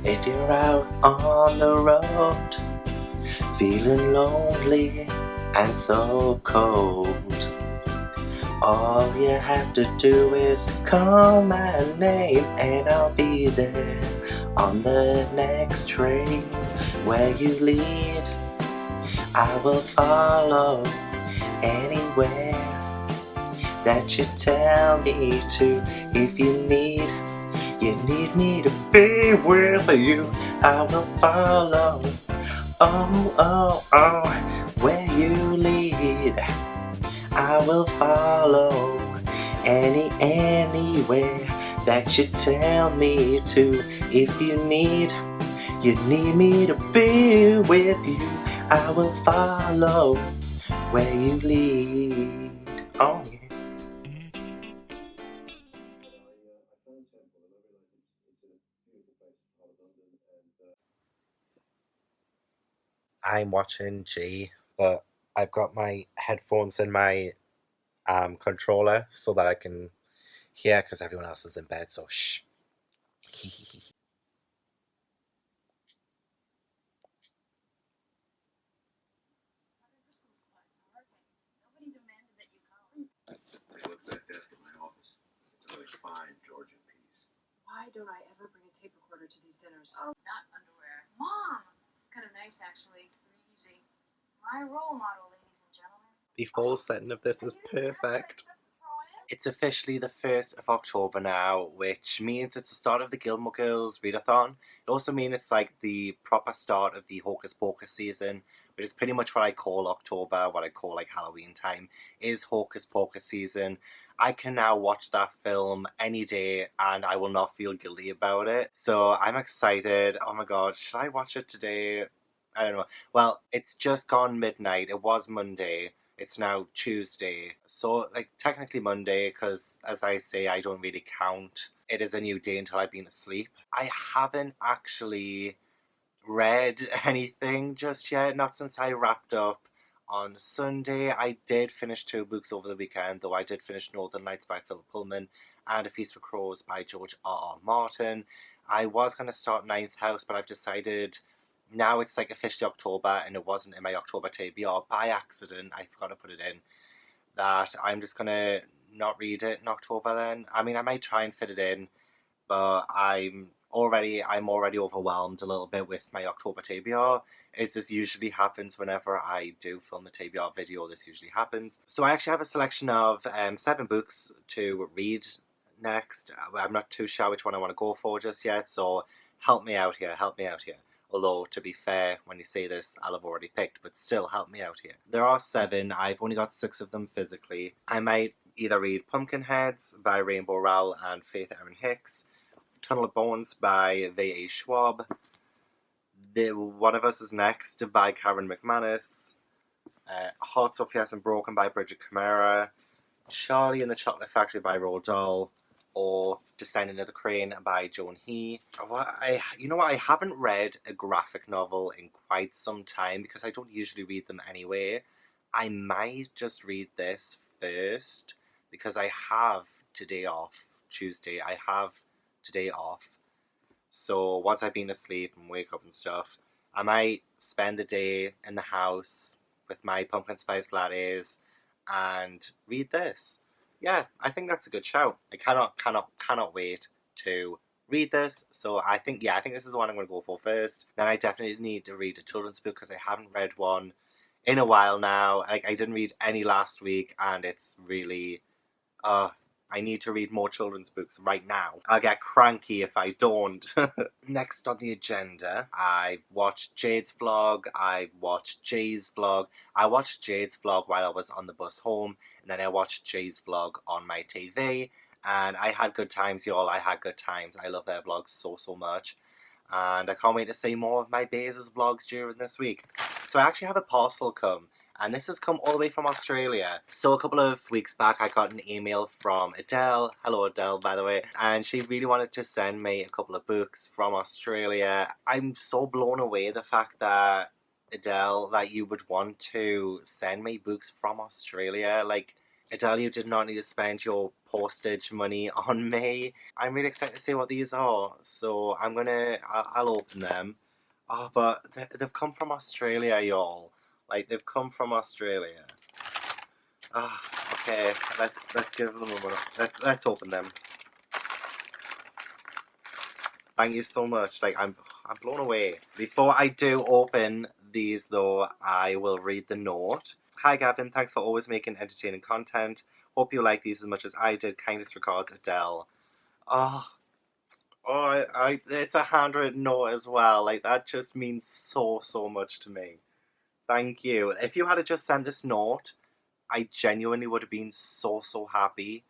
If you're out on the road, feeling lonely and so cold, all you have to do is call my name and I'll be there on the next train. Where you lead, I will follow anywhere that you tell me to. If you need me to be with you, I will follow. Oh, oh, oh, where you lead, I will follow. Anywhere that you tell me to. If you need me to be with you, I will follow where you lead. Oh yeah. I'm watching G, but I've got my headphones in my controller so that I can hear because everyone else is in bed. So shh. Why don't I ever bring a tape recorder to these dinners? Oh, not underwear. Mom! Kind of nice, actually. Easy. My role model, ladies and gentlemen. The full setting of this is perfect. It's officially the 1st of October now, which means it's the start of the Gilmore Girls readathon. It also means it's like the proper start of the Hocus Pocus season, which is pretty much what I call October, what I call like Halloween time, is Hocus Pocus season. I can now watch that film any day and I will not feel guilty about it. So I'm excited. Oh my god, should I watch it today? I don't know. Well, it's just gone midnight. It was Monday. It's now Tuesday. So, like, technically Monday, because as I say, I don't really count. It is a new day until I've been asleep. I haven't actually read anything just yet, not since I wrapped up on Sunday. I did finish 2 books over the weekend, though I did finish Northern Lights by Philip Pullman and A Feast for Crows by George R.R. Martin. I was going to start Ninth House, but I've decided now it's like officially October and it wasn't in my October TBR by accident. I forgot to put it in. That I'm just going to not read it in October then. I mean, I might try and fit it in, but I'm already overwhelmed a little bit with my October TBR, as this usually happens whenever I do film a TBR video. This usually happens. So I actually have a selection of 7 books to read next. I'm not too sure which one I want to go for just yet, so help me out here. Although, to be fair, when you say this, I'll have already picked, but still, help me out here. There are 7. I've only got 6 of them physically. I might either read Pumpkinheads by Rainbow Rowell and Faith Erin Hicks, Tunnel of Bones by V.A. Schwab, The One of Us Is Next by Karen McManus, Heart So Fierce and Broken by Bridget Camara, Charlie and the Chocolate Factory by Roald Dahl, or Descending of the Crane by Joan He. You know what, I haven't read a graphic novel in quite some time because I don't usually read them anyway. I might just read this first because I have today off. Tuesday, I have today off. So once I've been asleep and wake up and stuff, I might spend the day in the house with my pumpkin spice lattes and read this. Yeah, I think that's a good shout. I cannot wait to read this. So I think this is the one I'm going to go for first. Then I definitely need to read a children's book because I haven't read one in a while now. Like, I didn't read any last week and it's really I need to read more children's books right now. I'll get cranky if I don't. Next on the agenda, I've watched Jade's vlog, I've watched Jay's vlog. I watched Jade's vlog while I was on the bus home, and then I watched Jay's vlog on my TV, and I had good times, y'all. I had good times. I love their vlogs so much. And I can't wait to see more of my Bezos vlogs during this week. So I actually have a parcel come. And this has come all the way from Australia. So a couple of weeks back, I got an email from Adele. Hello, Adele, by the way. And she really wanted to send me a couple of books from Australia. I'm so blown away the fact that, Adele, that you would want to send me books from Australia. Like, Adele, you did not need to spend your postage money on me. I'm really excited to see what these are, so I'll open them. Oh, but they've come from Australia, y'all. Like, they've come from Australia. Ah, okay, let's give them a minute. Let's open them. Thank you so much. Like, I'm blown away. Before I do open these, though, I will read the note. Hi, Gavin. Thanks for always making entertaining content. Hope you like these as much as I did. Kindest regards, Adele. Oh, it's a handwritten note as well. Like, that just means so much to me. Thank you. If you had just sent this note, I genuinely would have been so happy.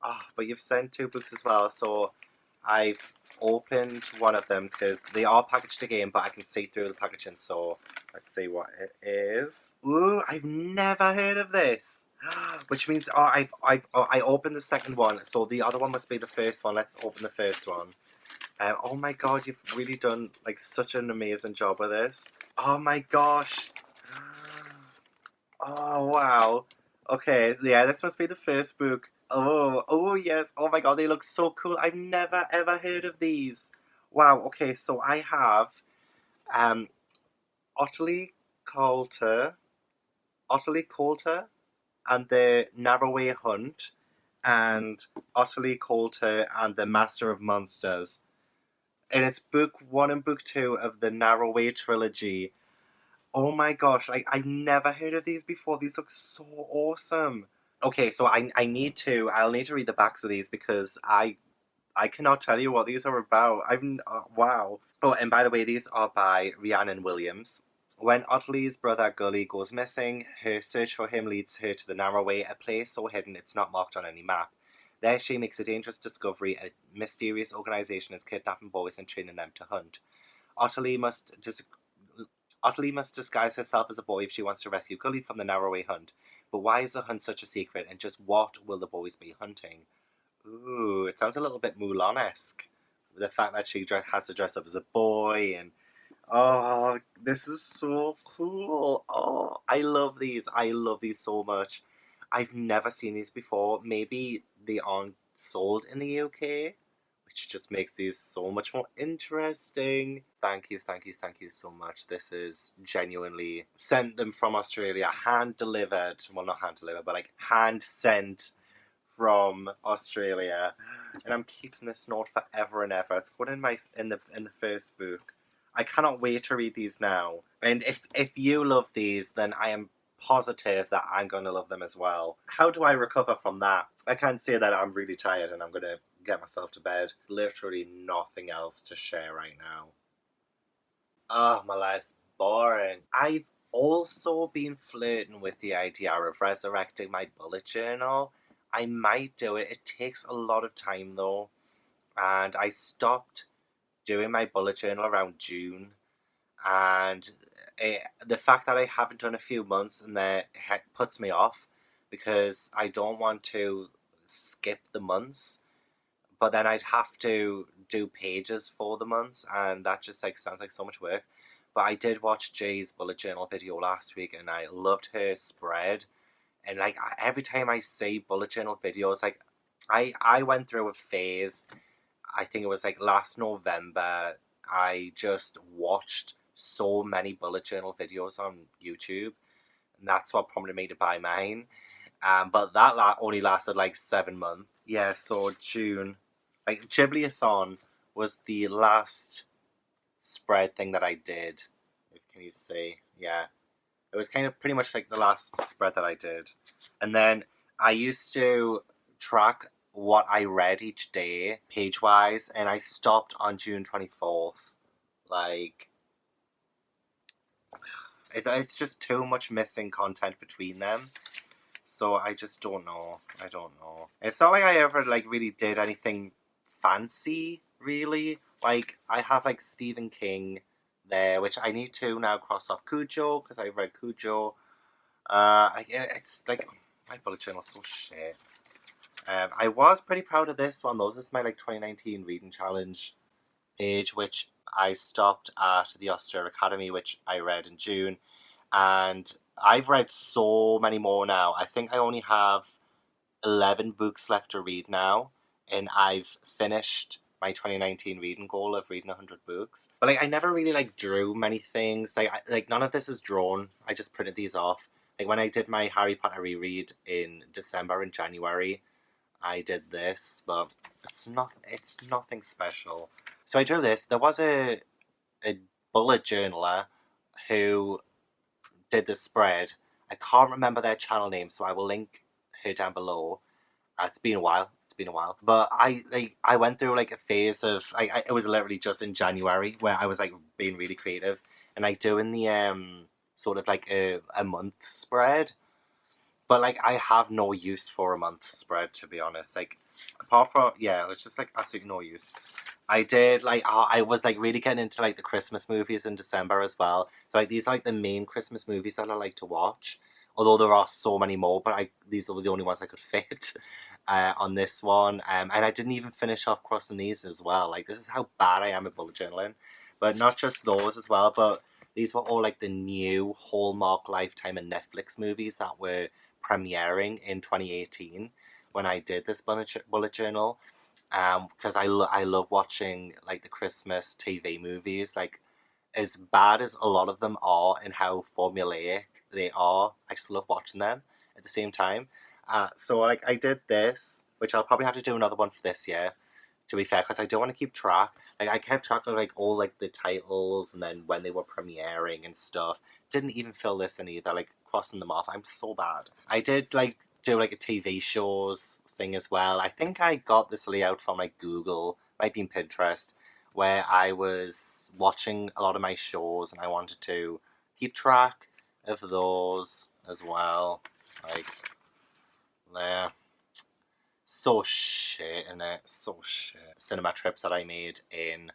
Oh, but you've sent 2 books as well, so I've opened one of them because they are packaged again, but I can see through the packaging, so let's see what it is. Ooh, I've never heard of this. Which means I opened the second one, so the other one must be the first one. Let's open the first one. Oh my god, you've really done like such an amazing job with this. Oh my gosh. Oh wow. Okay, yeah, this must be the first book. Oh yes. Oh my god, they look so cool. I've never ever heard of these. Wow. Okay, so I have um Ottilie Coulter, Ottilie Coulter, and the Narrowway Hunt, and Ottilie Coulter and the Master of Monsters. And it's book 1 and book 2 of the Narrowway trilogy. Oh my gosh, like I've never heard of these before. These look so awesome. Okay, so I'll need to read the backs of these because I cannot tell you what these are about. Wow. Oh, and by the way, these are by Rhiannon Williams. When Ottilie's brother Gully goes missing, her search for him leads her to the Narrowway, a place so hidden it's not marked on any map. There she makes a dangerous discovery: a mysterious organization is kidnapping boys and training them to hunt. Ottilie must disguise herself as a boy if she wants to rescue Gully from the Narrowway hunt. But why is the hunt such a secret, and just what will the boys be hunting? Ooh, it sounds a little bit Mulan-esque. The fact that she has to dress up as a boy, and oh, this is so cool. Oh, I love these. I love these so much. I've never seen these before. Maybe they aren't sold in the UK, which just makes these so much more interesting. Thank you so much. This is genuinely sent them from Australia, hand delivered. Well, not hand delivered, but like hand sent from Australia. And I'm keeping this note forever and ever. It's going in the first book. I cannot wait to read these now. And if you love these, then I am positive that I'm going to love them as well. How do I recover from that? I can't say that I'm really tired and I'm going to get myself to bed. Literally nothing else to share right now. Oh, my life's boring. I've also been flirting with the idea of resurrecting my bullet journal. I might do it. It takes a lot of time though. And I stopped doing my bullet journal around June. And the fact that I haven't done a few months and that puts me off because I don't want to skip the months, but then I'd have to do pages for the months, and that just like sounds like so much work. But I did watch Jay's bullet journal video last week, and I loved her spread. And like every time I see bullet journal videos, like I went through a phase. I think it was like last November. I just watched so many bullet journal videos on YouTube, and that's what prompted me to buy mine. But that only lasted like 7 months. Yeah, so June, like Ghibliathon was the last spread thing that I did. Can you see? Yeah, it was kind of pretty much like the last spread that I did. And then I used to track what I read each day, page wise, and I stopped on June 24th. Like, it's just too much missing content between them. So I just don't know. I don't know. It's not like I ever like really did anything fancy, really. Like I have like Stephen King there, which I need to now cross off Cujo because I read Cujo. It's like my bullet journal's so shit. I was pretty proud of this one though. This is my like 2019 reading challenge page, which I stopped at the Austere Academy, which I read in June, and I've read so many more now. I think I only have 11 books left to read now, and I've finished my 2019 reading goal of reading 100 books. But like, I never really like drew many things. Like none of this is drawn. I just printed these off. Like when I did my Harry Potter reread in December and January, I did this, but it's nothing special. So I drew this. There was a bullet journaler who did the spread. I can't remember their channel name, so I will link her down below. It's been a while. It's been a while. But I went through like a phase of it was literally just in January where I was like being really creative and like doing the sort of like a month spread. But like I have no use for a month spread, to be honest. Like apart from it's just like absolutely no use. I did like I was like really getting into like the Christmas movies in December as well. So like these are like the main Christmas movies that I like to watch. Although there are so many more, but these are the only ones I could fit on this one. And I didn't even finish off crossing these as well. Like this is how bad I am at bullet journaling. But not just those as well, but these were all like the new Hallmark, Lifetime, and Netflix movies that were premiering in 2018 when I did this bullet journal. Because I love watching like the Christmas TV movies. Like as bad as a lot of them are and how formulaic they are, I just love watching them at the same time. So like I did this, which I'll probably have to do another one for this year, to be fair, because I don't want to keep track. Like I kept track of like all like the titles and then when they were premiering and stuff. Didn't even fill this in either, like crossing them off. I'm so bad. I did like do like a TV shows thing as well. I think I got this layout from like Google, might be in Pinterest, where I was watching a lot of my shows and I wanted to keep track of those as well. Like there. So shit in it. So shit. Cinema trips that I made in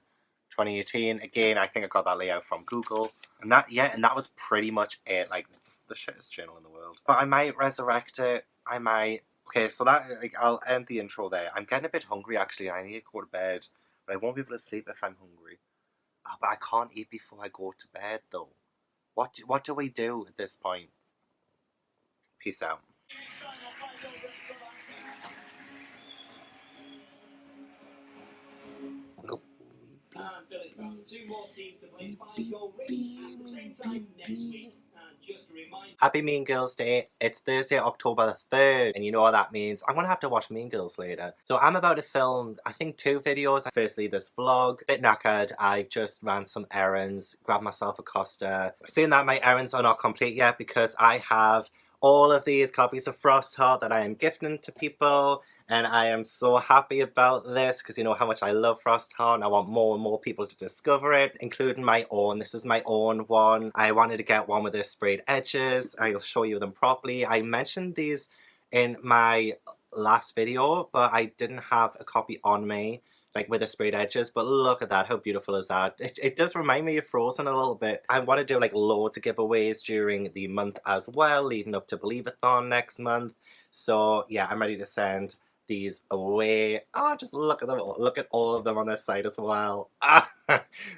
2018. Again, I think I got that layout from Google. And that was pretty much it. Like, it's the shittest channel in the world. But I might resurrect it. I might. Okay, so that, like, I'll end the intro there. I'm getting a bit hungry, actually. I need to go to bed. But I won't be able to sleep if I'm hungry. Oh, but I can't eat before I go to bed, though. What do we do at this point? Peace out. And Phillies found 2 more teams to play 5-goal race at the same time next week. And just a reminder. Happy Mean Girls Day. It's Thursday, October the 3rd. And you know what that means. I'm going to have to watch Mean Girls later. So I'm about to film, I think, 2 videos. Firstly, this vlog. Bit knackered. I've just ran some errands. Grabbed myself a Costa. Saying that my errands are not complete yet because I have all of these copies of Frost Heart that I am gifting to people, and I am so happy about this because you know how much I love Frost Heart and I want more and more people to discover it, including my own. This is my own one. I wanted to get one with the sprayed edges. I'll show you them properly. I mentioned these in my last video, but I didn't have a copy on me, like with the sprayed edges, but look at that, how beautiful is that? It does remind me of Frozen a little bit. I want to do like loads of giveaways during the month as well, leading up to READATHON next month. So yeah, I'm ready to send these away. Oh, just look at them, look at all of them on this site as well.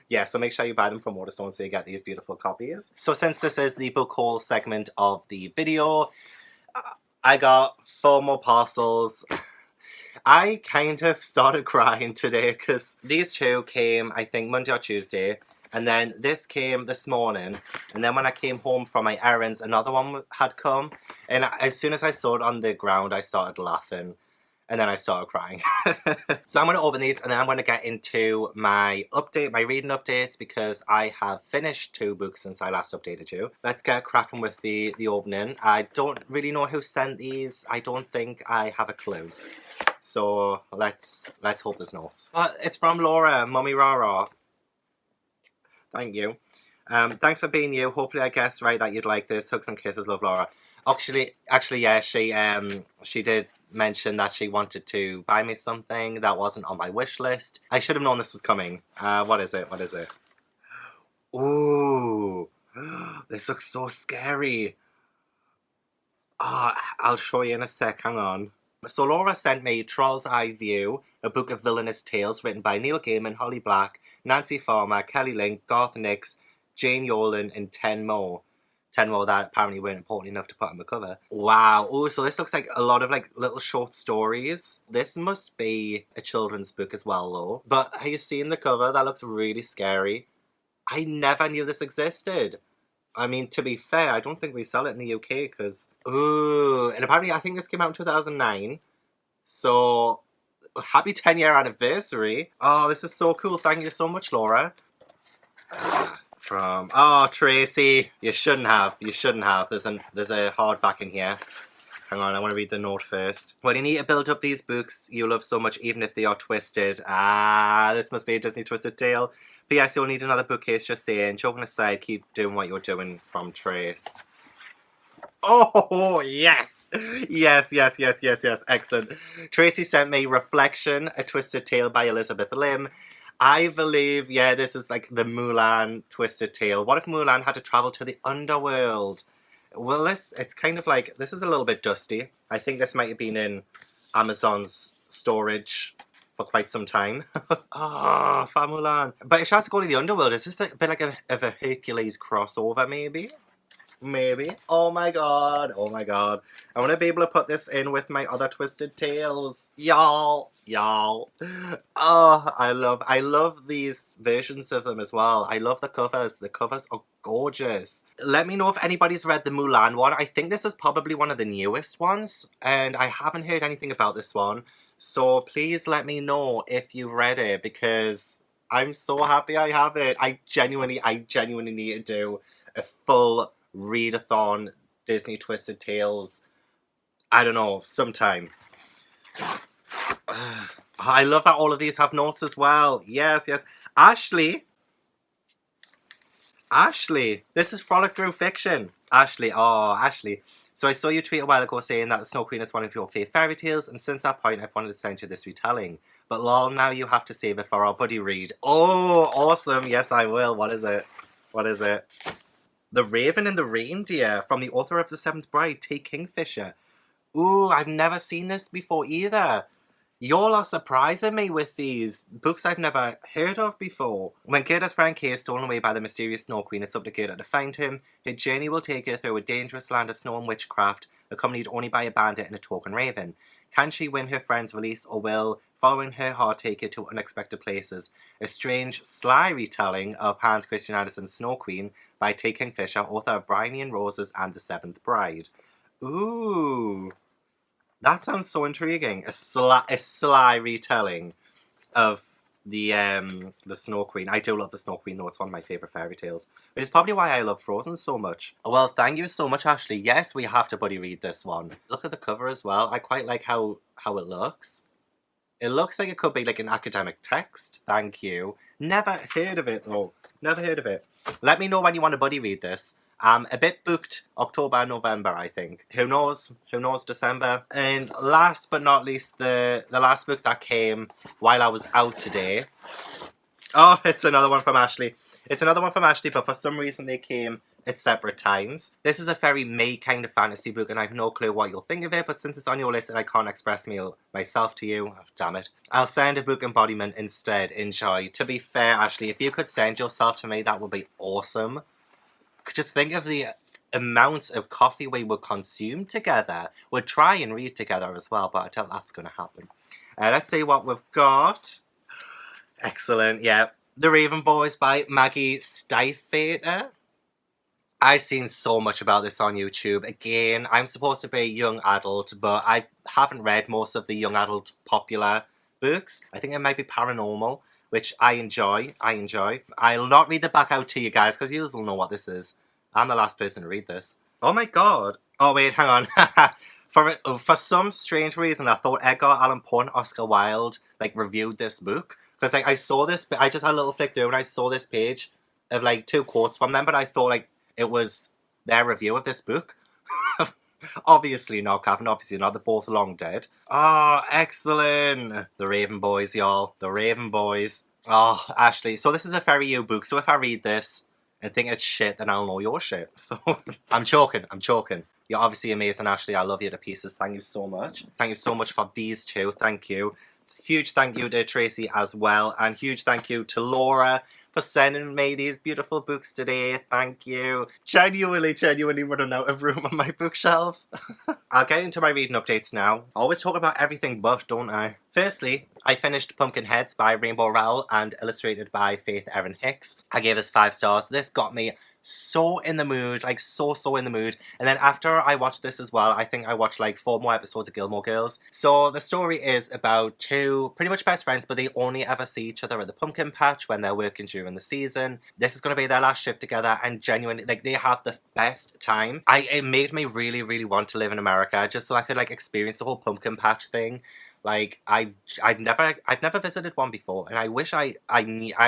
Yeah, so make sure you buy them from Waterstone so you get these beautiful copies. So since this is the book haul segment of the video, I got 4 more parcels. I kind of started crying today because these 2 came, I think, Monday or Tuesday. And then this came this morning. And then when I came home from my errands, another one had come. And as soon as I saw it on the ground, I started laughing. And then I started crying. So I'm going to open these and then I'm going to get into my reading updates because I have finished 2 books since I last updated you. Let's get cracking with the opening. I don't really know who sent these. I don't think I have a clue. So let's hope there's notes. It's from Laura, Mummy Rara. Thank you. Thanks for being you. Hopefully I guessed right that you'd like this. Hugs and kisses, love, Laura. Actually, yeah, she did mention that she wanted to buy me something that wasn't on my wish list. I should have known this was coming. What is it? What is it? Ooh, this looks so scary. I'll show you in a sec. Hang on. So Laura sent me Troll's Eye View, a book of villainous tales written by Neil Gaiman, Holly Black, Nancy Farmer, Kelly Link, Garth Nix, Jane Yolen, and 10 more. 10 more that apparently weren't important enough to put on the cover. Wow. Oh, so this looks like a lot of like little short stories. This must be a children's book as well though. But have you seen the cover? That looks really scary. I never knew this existed. I mean, to be fair, I don't think we sell it in the UK because... Ooh, and apparently I think this came out in 2009. So, happy 10-year anniversary. Oh, this is so cool. Thank you so much, Laura. From... Oh, Tracy. You shouldn't have. You shouldn't have. There's a hardback in here. Hang on, I want to read the note first. Well, you need to build up these books you love so much, even if they are twisted. Ah, this must be a Disney Twisted Tale. P.S. You'll need another bookcase, just saying. Joking aside, keep doing what you're doing, from Trace. Oh, yes! Yes. Excellent. Tracy sent me Reflection, A Twisted Tale by Elizabeth Lim. I believe, yeah, this is like the Mulan Twisted Tale. What if Mulan had to travel to the underworld? Well, it's kind of like, this is a little bit dusty. I think this might have been in Amazon's storage for quite some time. Ah, oh, Mulan. But if she has to go to the underworld, is this a bit like of a Hercules crossover, maybe? Maybe. Oh my god. Oh my god. I want to be able to put this in with my other Twisted Tales. Y'all. Oh, I love these versions of them as well. I love the covers. The covers are gorgeous. Let me know if anybody's read the Mulan one. I think this is probably one of the newest ones. And I haven't heard anything about this one. So please let me know if you've read it. Because I'm so happy I have it. I genuinely need to do a full readathon Disney Twisted Tales, I don't know, sometime. I love that all of these have notes as well. Yes. Ashley, this is Frolic Through Fiction. Ashley. So I saw you tweet a while ago saying that the Snow Queen is one of your favourite fairy tales, and since that point I've wanted to send you this retelling. But lol, now you have to save it for our buddy read. Oh, awesome. Yes, I will. What is it? The Raven and the Reindeer, from the author of The Seventh Bride, T. Kingfisher. Ooh, I've never seen this before either. Y'all are surprising me with these books I've never heard of before. When Gerda's friend Kay is stolen away by the mysterious Snow Queen, it's up to Gerda to find him. Her journey will take her through a dangerous land of snow and witchcraft, accompanied only by a bandit and a token raven. Can she win her friend's release, or will following her heart take her to unexpected places? A strange, sly retelling of Hans Christian Andersen's Snow Queen by T. Kingfisher, author of Bryony and Roses and The Seventh Bride. Ooh, that sounds so intriguing. A sly retelling of the Snow Queen. I do love the Snow Queen though. It's one of my favourite fairy tales, which is probably why I love Frozen so much. Well, thank you so much, Ashley. Yes, we have to buddy read this one. Look at the cover as well. I quite like how it looks. It looks like it could be like an academic text. Thank you. Never heard of it though. Never heard of it. Let me know when you want to buddy read this. I'm a bit booked October, November, I think. Who knows? December. And last but not least, the last book that came while I was out today. Oh, it's another one from Ashley. But for some reason they came at separate times. This is a very me kind of fantasy book, and I have no clue what you'll think of it, but since it's on your list and I can't express myself to you, oh, damn it, I'll send a book embodiment instead. Enjoy. To be fair, Ashley, if you could send yourself to me, that would be awesome. Just think of the amount of coffee we would consume together. We'll try and read together as well, but I doubt that's going to happen. Let's see what we've got. Excellent, yeah. The Raven Boys by Maggie Stiefvater. I've seen so much about this on YouTube. Again, I'm supposed to be a young adult, but I haven't read most of the young adult popular books. I think it might be paranormal, which I enjoy. I'll not read the back out to you guys, because you will know what this is. I'm the last person to read this. Oh my god. Oh wait, hang on. For some strange reason, I thought Edgar Allan Poe and Oscar Wilde reviewed this book. Because I saw this, I just had a little flick through and I saw this page of 2 quotes from them, but I thought it was their review of this book. Obviously not, Catherine, obviously not. They're both long dead. Oh, excellent. The Raven Boys, y'all. The Raven Boys. Oh, Ashley. So this is a very you book. So if I read this and think it's shit, then I'll know your shit. So I'm choking. You're obviously amazing, Ashley. I love you to pieces. Thank you so much. Thank you so much for these two. Thank you. Huge thank you to Tracy as well. And huge thank you to Laura for sending me these beautiful books today. Thank you. Genuinely running out of room on my bookshelves. I'll get into my reading updates now. I always talk about everything but, don't I? Firstly, I finished Pumpkinheads by Rainbow Rowell and illustrated by Faith Erin Hicks. I gave this 5 stars. This got me so in the mood, like so in the mood. And then after I watched this as well, I think I watched like 4 more episodes of Gilmore Girls. So the story is about 2 pretty much best friends, but they only ever see each other at the pumpkin patch when they're working during the season. This is going to be their last shift together, and genuinely, like, they have the best time. It made me really want to live in America just so I could like experience the whole pumpkin patch thing. Like I've never visited one before, and I wish I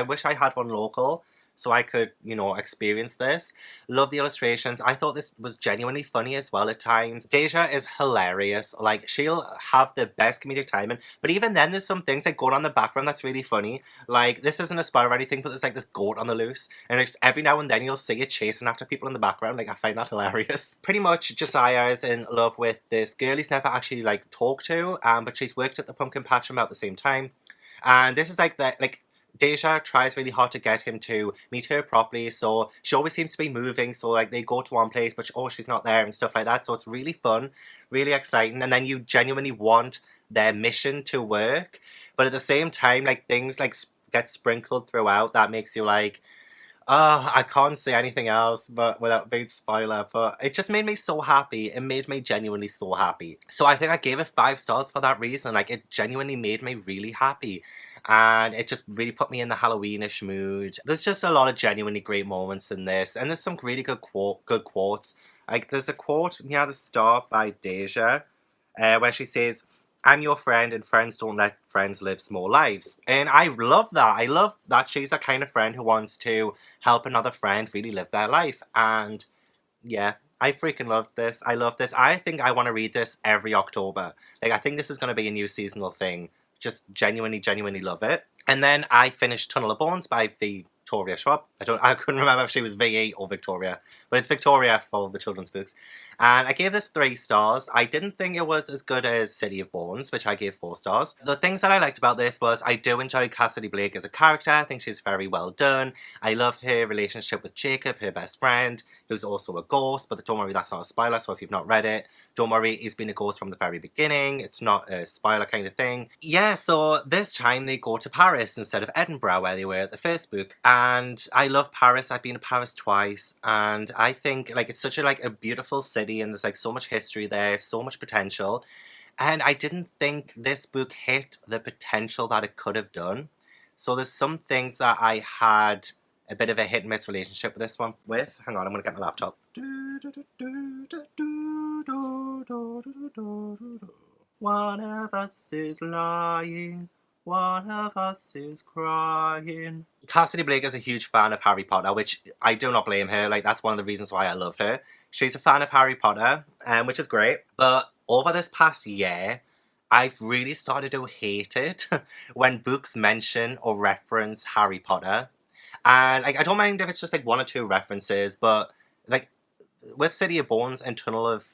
wish I had one local so I could, you know, experience this. Love the illustrations. I thought this was genuinely funny as well at times. Deja is hilarious. Like, she'll have the best comedic timing. But even then, there's some things like going on in the background that's really funny. Like, this isn't a spoiler or anything, but there's like this goat on the loose. And it's, every now and then you'll see it chasing after people in the background. Like, I find that hilarious. Pretty much, Josiah is in love with this girl he's never actually, like, talked to. But she's worked at the pumpkin patch about the same time. And this is like the, like, Deja tries really hard to get him to meet her properly, so she always seems to be moving, so like they go to one place but she's not there and stuff like that, so it's really fun, really exciting, and then you genuinely want their mission to work, but at the same time like things like get sprinkled throughout that makes you like, I can't say anything else but without being spoiler, but it just made me so happy. It made me genuinely so happy. So I think I gave it 5 stars for that reason. Like, it genuinely made me really happy. And it just really put me in the Halloweenish mood. There's just a lot of genuinely great moments in this. And there's some really good quotes. Like, there's a quote near the start by Deja, where she says, "I'm your friend and friends don't let friends live small lives." And I love that. I love that she's the kind of friend who wants to help another friend really live their life. And yeah, I freaking love this. I love this. I think I want to read this every October. Like, I think this is going to be a new seasonal thing. Just genuinely love it. And then I finished Tunnel of Bones by Victoria Schwab. I couldn't remember if she was VE or Victoria, but it's Victoria for the children's books. And I gave this 3 stars. I didn't think it was as good as City of Bones, which I gave 4 stars. The things that I liked about this was I do enjoy Cassidy Blake as a character. I think she's very well done. I love her relationship with Jacob, her best friend, who's also a ghost, but don't worry, that's not a spoiler, so if you've not read it, don't worry, he's been a ghost from the very beginning. It's not a spoiler kind of thing. Yeah, so this time they go to Paris instead of Edinburgh, where they were at the first book. And I love Paris. I've been to Paris twice, and I think like it's such a beautiful city, and there's like so much history there, so much potential. And I didn't think this book hit the potential that it could have done. So there's some things that I had a bit of a hit and miss relationship with this one with. Hang on, I'm gonna get my laptop. One of us is lying, one of us is crying. Cassidy Blake is a huge fan of Harry Potter, which I do not blame her. Like, that's one of the reasons why I love her. She's a fan of Harry Potter, which is great. But over this past year, I've really started to hate it when books mention or reference Harry Potter. And like, I don't mind if it's just like 1 or 2 references, but like with City of Ghosts and Tunnel of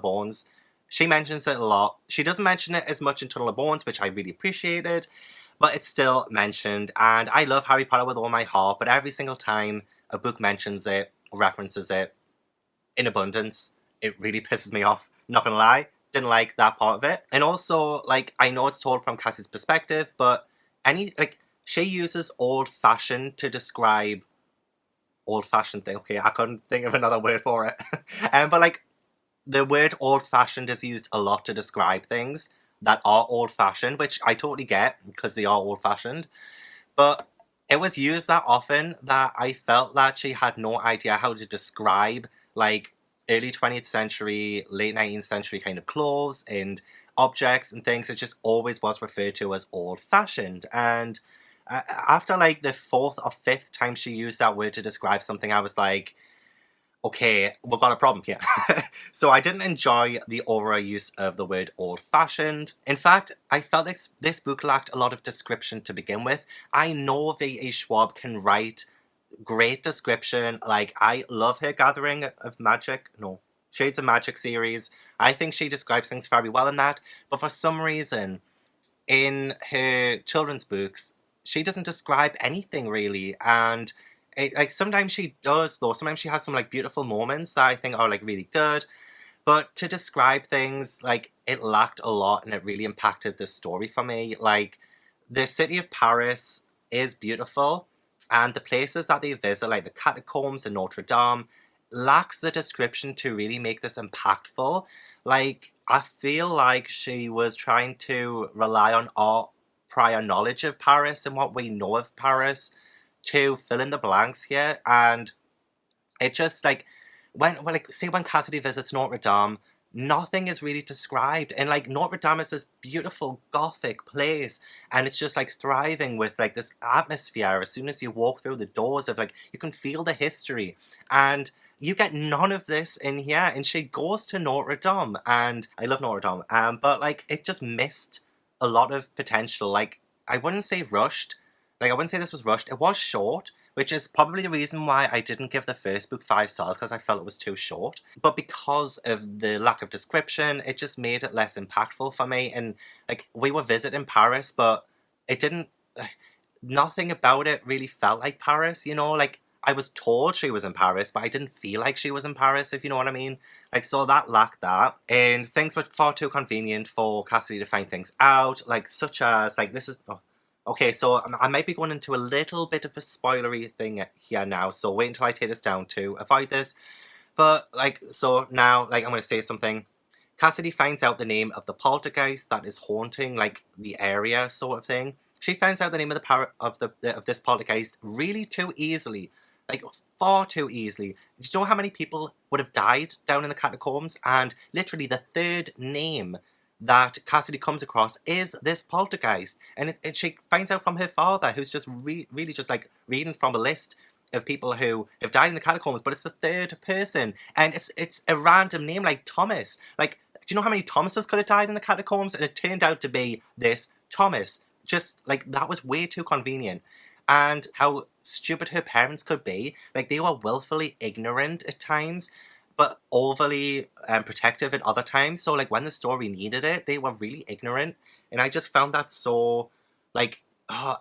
Bones, she mentions it a lot. She doesn't mention it as much in Tunnel of Bones, which I really appreciated, but it's still mentioned. And I love Harry Potter with all my heart, but every single time a book mentions it, references it in abundance, it really pisses me off. Not gonna lie, didn't like that part of it. And also, like, I know it's told from Cassie's perspective, but she uses old-fashioned to describe old-fashioned thing. Okay, I couldn't think of another word for it. But like, the word old-fashioned is used a lot to describe things that are old-fashioned, which I totally get because they are old-fashioned. But it was used that often that I felt that she had no idea how to describe like early 20th century, late 19th century kind of clothes and objects and things. It just always was referred to as old-fashioned. And after like the 4th or 5th time she used that word to describe something, I was like, okay, we've got a problem here. So I didn't enjoy the overuse of the word old-fashioned. In fact, I felt this book lacked a lot of description to begin with. I know V.E. Schwab can write great description. Like, I love her Shades of Magic series. I think she describes things very well in that. But for some reason, in her children's books, she doesn't describe anything really, and like sometimes she does though. Sometimes she has some like beautiful moments that I think are like really good, but to describe things, like, it lacked a lot and it really impacted the story for me. Like, the city of Paris is beautiful, and the places that they visit, like the catacombs and Notre Dame, lacks the description to really make this impactful. Like, I feel like she was trying to rely on our prior knowledge of Paris and what we know of Paris to fill in the blanks here, and it just like like say when Cassidy visits Notre Dame, nothing is really described, and like Notre Dame is this beautiful Gothic place, and it's just like thriving with like this atmosphere. As soon as you walk through the doors of like, you can feel the history, and you get none of this in here. And she goes to Notre Dame, and I love Notre Dame, but like it just missed a lot of potential. Like, I wouldn't say rushed. Like, I wouldn't say this was rushed. It was short, which is probably the reason why I didn't give the first book 5 stars, because I felt it was too short. But because of the lack of description, it just made it less impactful for me. And like, we were visiting Paris, but it didn't. Nothing about it really felt like Paris. You know, like, I was told she was in Paris, but I didn't feel like she was in Paris, if you know what I mean. Like, so that lacked that. And things were far too convenient for Cassidy to find things out, like, such as, like, this is. Oh, okay, so I might be going into a little bit of a spoilery thing here now, so wait until I take this down to avoid this. But, like, so now, like, I'm going to say something. Cassidy finds out the name of the poltergeist that is haunting, like, the area, sort of thing. She finds out the name of of this poltergeist really too easily, like, far too easily. Do you know how many people would have died down in the catacombs? And literally, the third name that Cassidy comes across is this poltergeist, and she finds out from her father, who's just really just like reading from a list of people who have died in the catacombs, but it's the third person, and it's a random name like Thomas. Like, do you know how many Thomases could have died in the catacombs? And it turned out to be this Thomas. Just like, that was way too convenient. And how stupid her parents could be. Like, they were willfully ignorant at times, but overly protective at other times. So like, when the story needed it, they were really ignorant, and I just found that so like,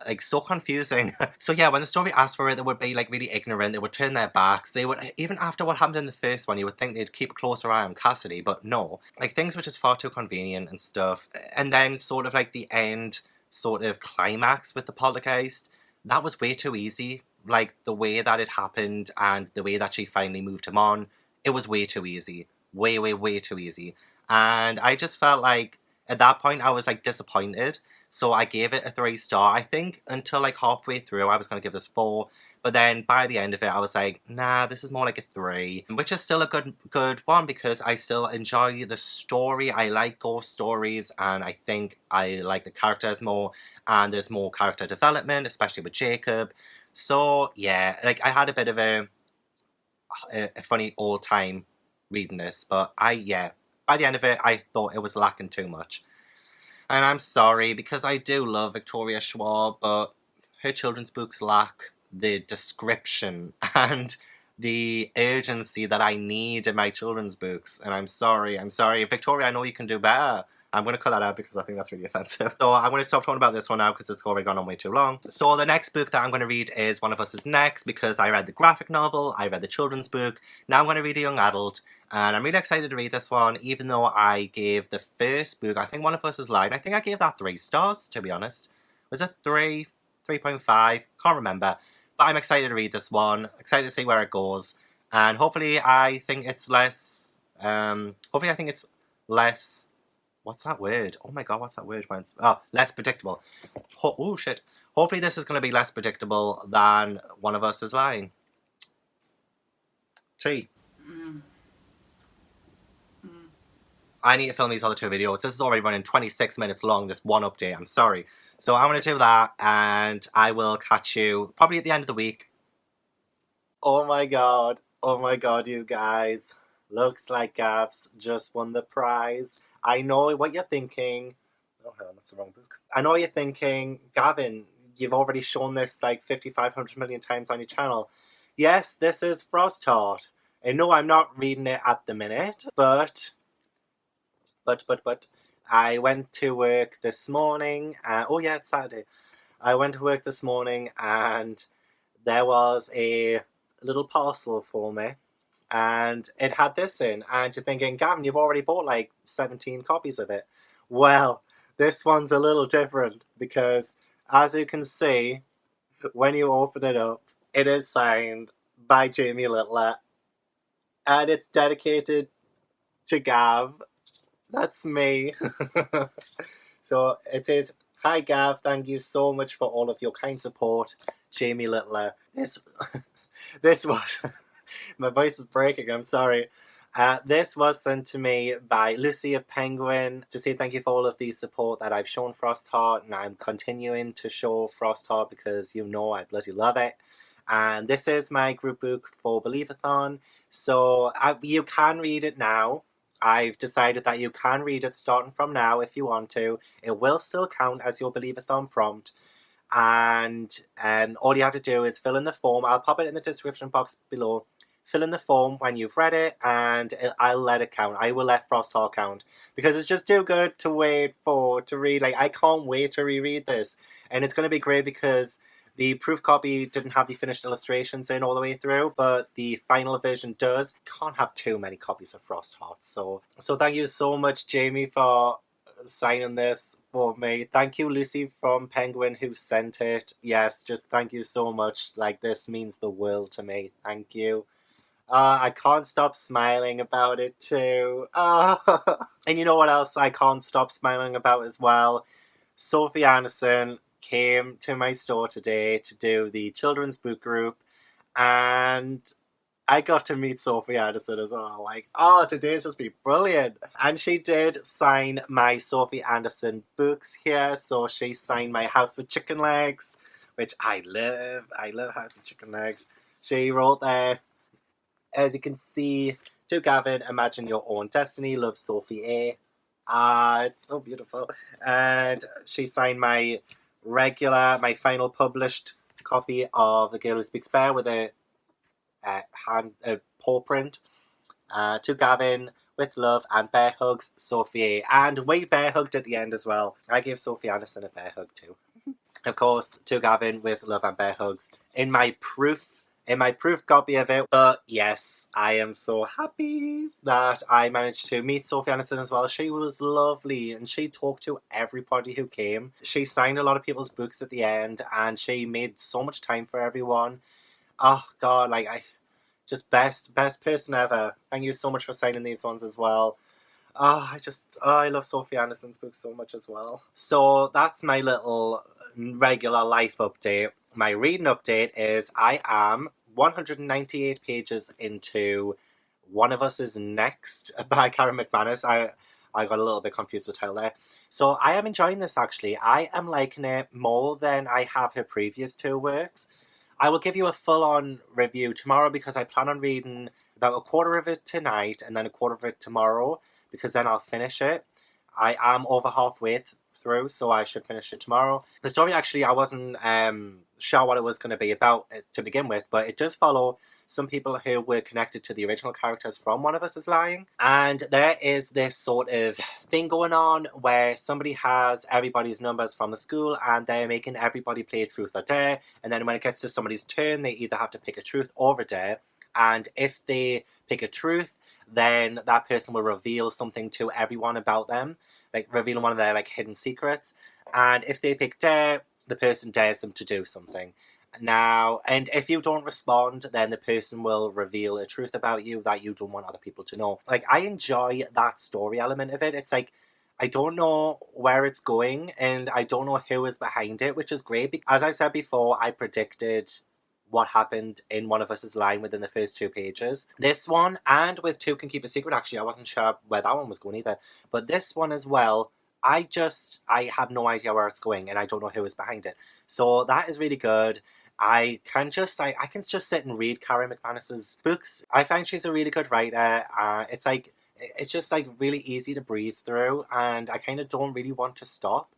like, so confusing. So yeah, when the story asked for it, they would be like really ignorant. They would turn their backs. They would, even after what happened in the first one, you would think they'd keep a closer eye on Cassidy, but no. Like, things were just far too convenient and stuff. And then sort of like the end sort of climax with the poltergeist, that was way too easy. Like, the way that it happened and the way that she finally moved him on, it was way too easy. Way, way, way too easy. And I just felt like, at that point, I was like disappointed. So I gave it a 3 star. I think until like halfway through, I was going to give this 4. But then by the end of it, I was like, nah, this is more like a 3. Which is still a good one, because I still enjoy the story. I like ghost stories, and I think I like the characters more. And there's more character development, especially with Jacob. So yeah, like, I had a bit of a funny old time reading this, but yeah, by the end of it, I thought it was lacking too much. And I'm sorry, because I do love Victoria Schwab, but her children's books lack the description and the urgency that I need in my children's books. And I'm sorry. Victoria, I know you can do better. I'm going to cut that out because I think that's really offensive. So I'm going to stop talking about this one now because it's already gone on way too long. So the next book that I'm going to read is One of Us is Next, because I read the graphic novel, I read the children's book, now I'm going to read a young adult, and I'm really excited to read this one, even though I gave the first book, I think One of Us is Lying, I think I gave that 3 stars, to be honest. Was it 3? 3.5? Can't remember. But I'm excited to read this one, excited to see where it goes, and hopefully I think it's less, what's that word? Oh my god, what's that word? Less predictable. Oh shit. Hopefully this is going to be less predictable than One of Us is Lying. Tea. I need to film these other 2 videos. This is already running 26 minutes long, this one update. I'm sorry. So I'm going to do that, and I will catch you probably at the end of the week. Oh my god, you guys. Looks like Gav's just won the prize. I know what you're thinking. Oh, hell, that's the wrong book. I know what you're thinking. Gavin, you've already shown this like 5,500 million times on your channel. Yes, this is Frostheart. And no, I'm not reading it at the minute, but I went to work this morning. Oh yeah, it's Saturday. I went to work this morning and there was a little parcel for me and it had this in. And you're thinking, Gavin, you've already bought like 17 copies of it. Well, this one's a little different because, as you can see, when you open it up, it is signed by Jamie Littler and it's dedicated to Gav. That's me. So it says, "Hi Gav, thank you so much for all of your kind support, Jamie Littler." This was my voice is breaking. I'm sorry. This was sent to me by Lucy of Penguin to say thank you for all of the support that I've shown Frostheart, and I'm continuing to show Frostheart because you know I bloody love it. And this is my group book for Believeathon, so you can read it now. I've decided that you can read it starting from now if you want to. It will still count as your Believeathon prompt. And all you have to do is fill in the form. I'll pop it in the description box below. Fill in the form when you've read it, and I'll let it count. I will let Frostheart count because it's just too good to wait for to read. Like, I can't wait to reread this, and it's going to be great because the proof copy didn't have the finished illustrations in all the way through, but the final version does. Can't have too many copies of Frostheart. So thank you so much, Jamie, for signing this for me. Thank you, Lucy from Penguin, who sent it. Yes, just thank you so much. Like, this means the world to me. Thank you. I can't stop smiling about it too. And you know what else I can't stop smiling about as well? Sophie Anderson came to my store today to do the children's book group, and I got to meet Sophie Anderson as well. Like, today's just been brilliant. And she did sign my Sophie Anderson books here. So she signed my House with Chicken Legs, which I love. I love House with Chicken Legs. She wrote there, as you can see, to Gavin, imagine your own destiny. Love, Sophie A. It's so beautiful. And she signed my final published copy of The Girl Who Speaks Bear with a paw print. To Gavin, with love and bear hugs, Sophie A. And we bear hugged at the end as well. I gave Sophie Anderson a bear hug too. Of course, to Gavin, with love and bear hugs. In my proof copy of it. But yes, I am so happy that I managed to meet Sophie Anderson as well. She was lovely and she talked to everybody who came. She signed a lot of people's books at the end and she made so much time for everyone. Oh God, like just best person ever. Thank you so much for signing these ones as well. I love Sophie Anderson's books so much as well. So that's my little regular life update. My reading update is I am 198 pages into One of Us Is Next by Karen McManus. I got a little bit confused with the title there. So I am enjoying this actually. I am liking it more than I have her previous two works. I will give you a full-on review tomorrow because I plan on reading about a quarter of it tonight and then a quarter of it tomorrow because then I'll finish it. I am over halfway through, so I should finish it tomorrow. The story actually, I wasn't sure what it was going to be about to begin with, but it does follow some people who were connected to the original characters from One of Us Is Lying. And there is this sort of thing going on where somebody has everybody's numbers from the school and they're making everybody play truth or dare. And then when it gets to somebody's turn, they either have to pick a truth or a dare. And if they pick a truth, then that person will reveal something to everyone about them, like revealing one of their like hidden secrets. And if they pick dare, the person dares them to do something. Now, and if you don't respond, then the person will reveal a truth about you that you don't want other people to know. Like, I enjoy that story element of it. It's like, I don't know where it's going and I don't know who is behind it, which is great. As I've said before, I predicted what happened in One of Us Is Lying within the first 2 pages. This one, and with Two Can Keep a Secret, actually, I wasn't sure where that one was going either. But this one as well, I have no idea where it's going and I don't know who is behind it. So that is really good. I can just sit and read Karen McManus's books. I find she's a really good writer. It's just like really easy to breeze through and I kind of don't really want to stop.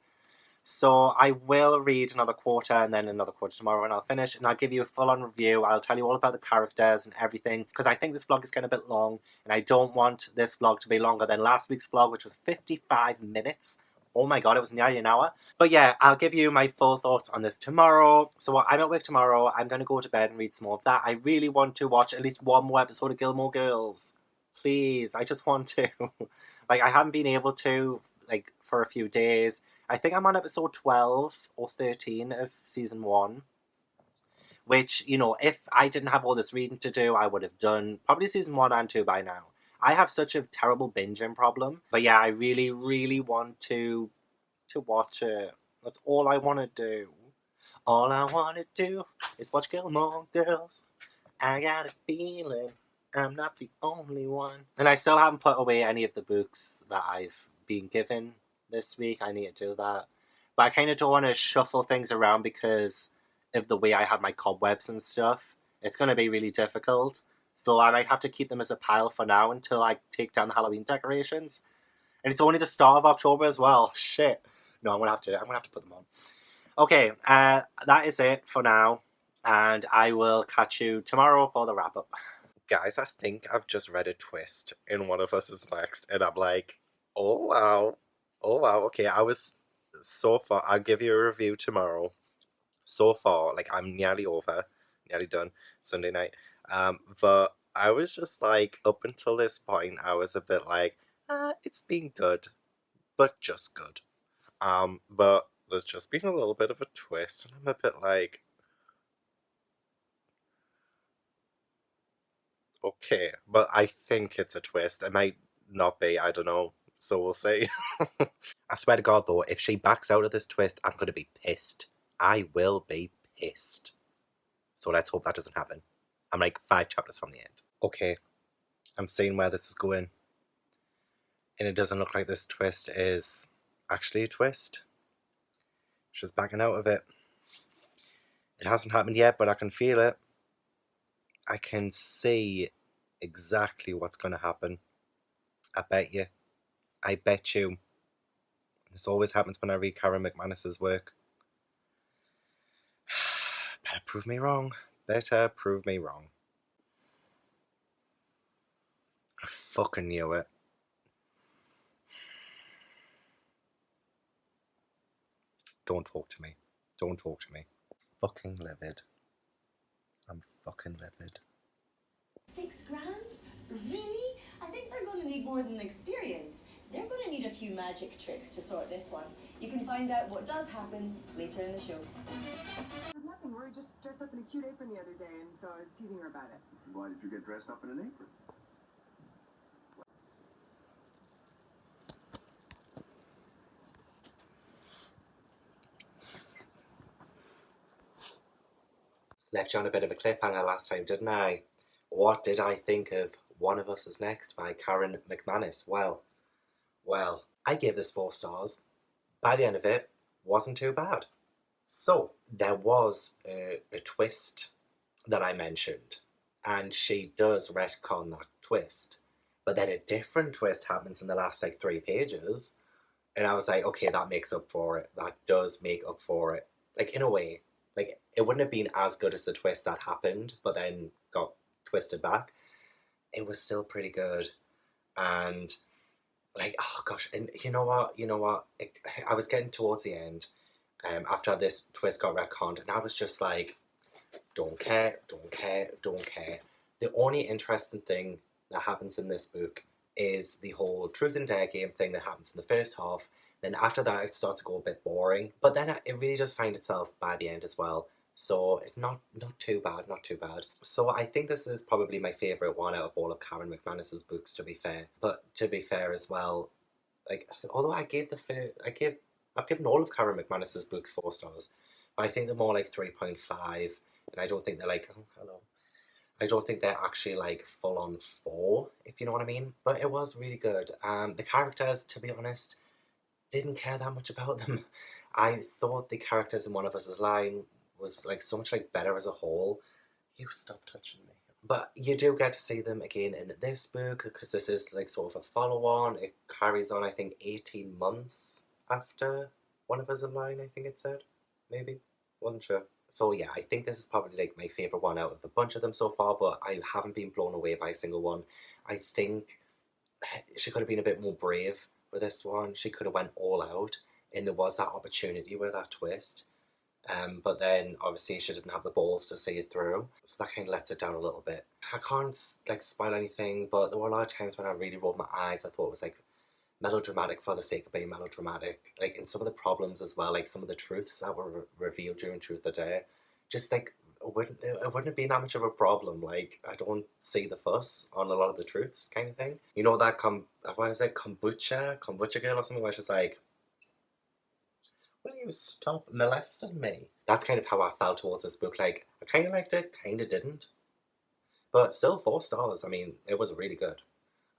So I will read another quarter and then another quarter tomorrow and I'll finish and I'll give you a full-on review. I'll tell you all about the characters and everything because I think this vlog is getting a bit long and I don't want this vlog to be longer than last week's vlog, which was 55 minutes. Oh my god, it was nearly an hour. But yeah, I'll give you my full thoughts on this tomorrow. So I'm at work tomorrow. I'm going to go to bed and read some more of that. I really want to watch at least one more episode of Gilmore Girls. Please, I just want to. Like, I haven't been able to, like, for a few days. I think I'm on episode 12 or 13 of season 1. Which, you know, if I didn't have all this reading to do, I would have done probably season 1 and 2 by now. I have such a terrible binging problem. But yeah, I really, really want to watch it. That's all I want to do. All I want to do is watch Gilmore Girls. I got a feeling I'm not the only one. And I still haven't put away any of the books that I've been given this week. I need to do that. But I kind of don't want to shuffle things around because of the way I have my cobwebs and stuff. It's going to be really difficult. So I might have to keep them as a pile for now until I take down the Halloween decorations. And it's only the start of October as well. Shit. No, I'm gonna have to put them on. Okay, that is it for now. And I will catch you tomorrow for the wrap up. Guys, I think I've just read a twist in One of Us is Next, and I'm like, oh wow. Oh wow, okay, I was so far, I'll give you a review tomorrow. So far, like, I'm nearly over, nearly done, Sunday night. But I was just like, up until this point, I was a bit like, it's been good, but just good. But there's just been a little bit of a twist, and I'm a bit like, okay, but I think it's a twist. It might not be, I don't know. So we'll see. I swear to God, though, if she backs out of this twist, I'm going to be pissed. I will be pissed. So let's hope that doesn't happen. I'm like 5 chapters from the end. Okay, I'm seeing where this is going. And it doesn't look like this twist is actually a twist. She's backing out of it. It hasn't happened yet, but I can feel it. I can see exactly what's going to happen. I bet you. I bet you. This always happens when I read Karen McManus's work. Better prove me wrong. Better prove me wrong. I fucking knew it. Don't talk to me. Don't talk to me. Fucking livid. I'm fucking livid. $6 grand? Really? I think they're going to need more than experience. They're going to need a few magic tricks to sort this one. You can find out what does happen later in the show. Nothing. Rory just dressed up in a cute apron the other day, and so I was teasing her about it. Why did you get dressed up in an apron? Left you on a bit of a cliffhanger last time, didn't I? What did I think of One of Us is Next by Karen McManus? Well, I gave this 4 stars. By the end of it, wasn't too bad. So, there was a twist that I mentioned, and she does retcon that twist. But then a different twist happens in the last, 3 pages, and I was like, okay, that makes up for it. That does make up for it. In a way. It wouldn't have been as good as the twist that happened, but then got twisted back. It was still pretty good. And, oh gosh, and you know what? I was getting towards the end, after this twist got retconned, and I was just like, don't care. The only interesting thing that happens in this book is the whole truth and dare game thing that happens in the first half. Then after that, it starts to go a bit boring. But then it really does find itself by the end as well. So not too bad. So I think this is probably my favourite one out of all of Karen McManus's books, to be fair. But to be fair as well, although I've given all of Karen McManus's books 4 stars, but I think they're more 3.5, and I don't think they're I don't think they're actually full on 4, if you know what I mean. But it was really good. The characters, to be honest, didn't care that much about them. I thought the characters in One of Us' line was so much better as a whole. You stop touching me. But you do get to see them again in this book, because this is sort of a follow-on. It carries on, I think, 18 months after One of Us' line, I think it said. Maybe. Wasn't sure. So yeah, I think this is probably my favourite one out of the bunch of them so far, but I haven't been blown away by a single one. I think she could have been a bit more brave with this one. She could have went all out, and there was that opportunity with that twist. But then obviously she didn't have the balls to see it through, so that kind of lets it down a little bit. I can't like spoil anything, but there were a lot of times when I really rolled my eyes. I thought it was like melodramatic for the sake of being melodramatic. Like in some of the problems as well, like some of the truths that were revealed during Truth or Dare, just like it wouldn't have been that much of a problem. Like I don't see the fuss on a lot of the truths, kind of thing. You know that what is it, kombucha girl or something, where she's like, will you stop molesting me? That's kind of how I felt towards this book. Like, I kind of liked it, kind of didn't. But still, 4 stars. I mean, it was really good.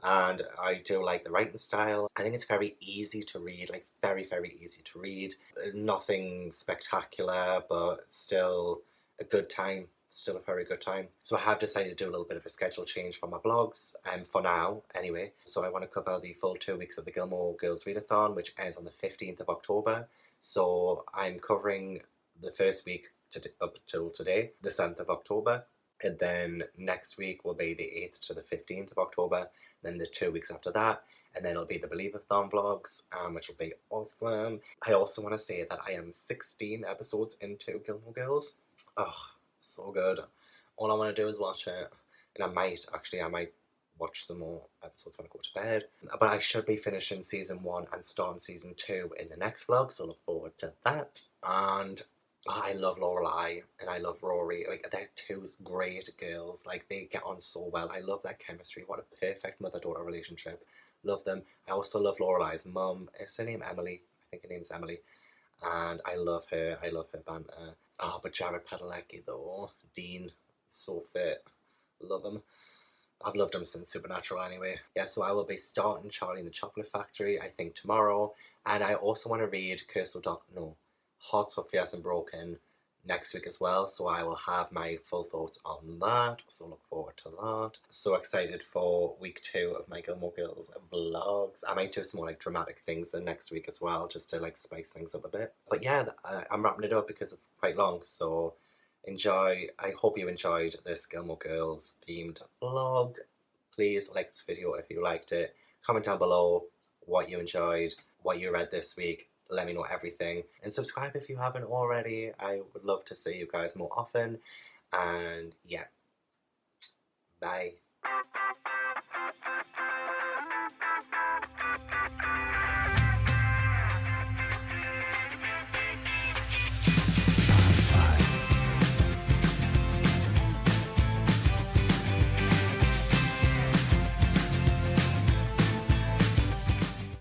And I do like the writing style. I think it's very easy to read, like, very, very easy to read. Nothing spectacular, but still a good time. Still a very good time. So I have decided to do a little bit of a schedule change for my blogs, for now, anyway. So I want to cover the full 2 weeks of the Gilmore Girls Readathon, which ends on the 15th of October. So I'm covering the first week up till today, the 7th of October. And then next week will be the 8th to the 15th of October. Then the 2 weeks after that. And then it'll be the Believeathon vlogs, which will be awesome. I also want to say that I am 16 episodes into Gilmore Girls. Oh, so good. All I want to do is watch it. And I might watch some more episodes when I go to bed. But I should be finishing season 1 and starting season 2 in the next vlog, so look forward to that. And I love Lorelai and I love Rory. Like, they're two great girls. Like, they get on so well. I love their chemistry. What a perfect mother-daughter relationship. Love them. I also love Lorelai's mum. Is her name Emily? I think her name's Emily. And I love her. I love her banter. Oh, but Jared Padalecki though. Dean, so fit. Love him. I've loved him since Supernatural anyway. Yeah, so I will be starting Charlie and the Chocolate Factory, I think, tomorrow. And I also want to read Hot, Fierce and Broken next week as well. So I will have my full thoughts on that. So look forward to that. So excited for week 2 of my Gilmore Girls vlogs. I might do some more like dramatic things in next week as well, just to like spice things up a bit. But yeah, I'm wrapping it up because it's quite long. So enjoy. I hope you enjoyed this Gilmore Girls themed vlog. Please like this video if you liked it. Comment down below what you enjoyed, what you read this week. Let me know everything. And subscribe if you haven't already. I would love to see you guys more often. And yeah. Bye.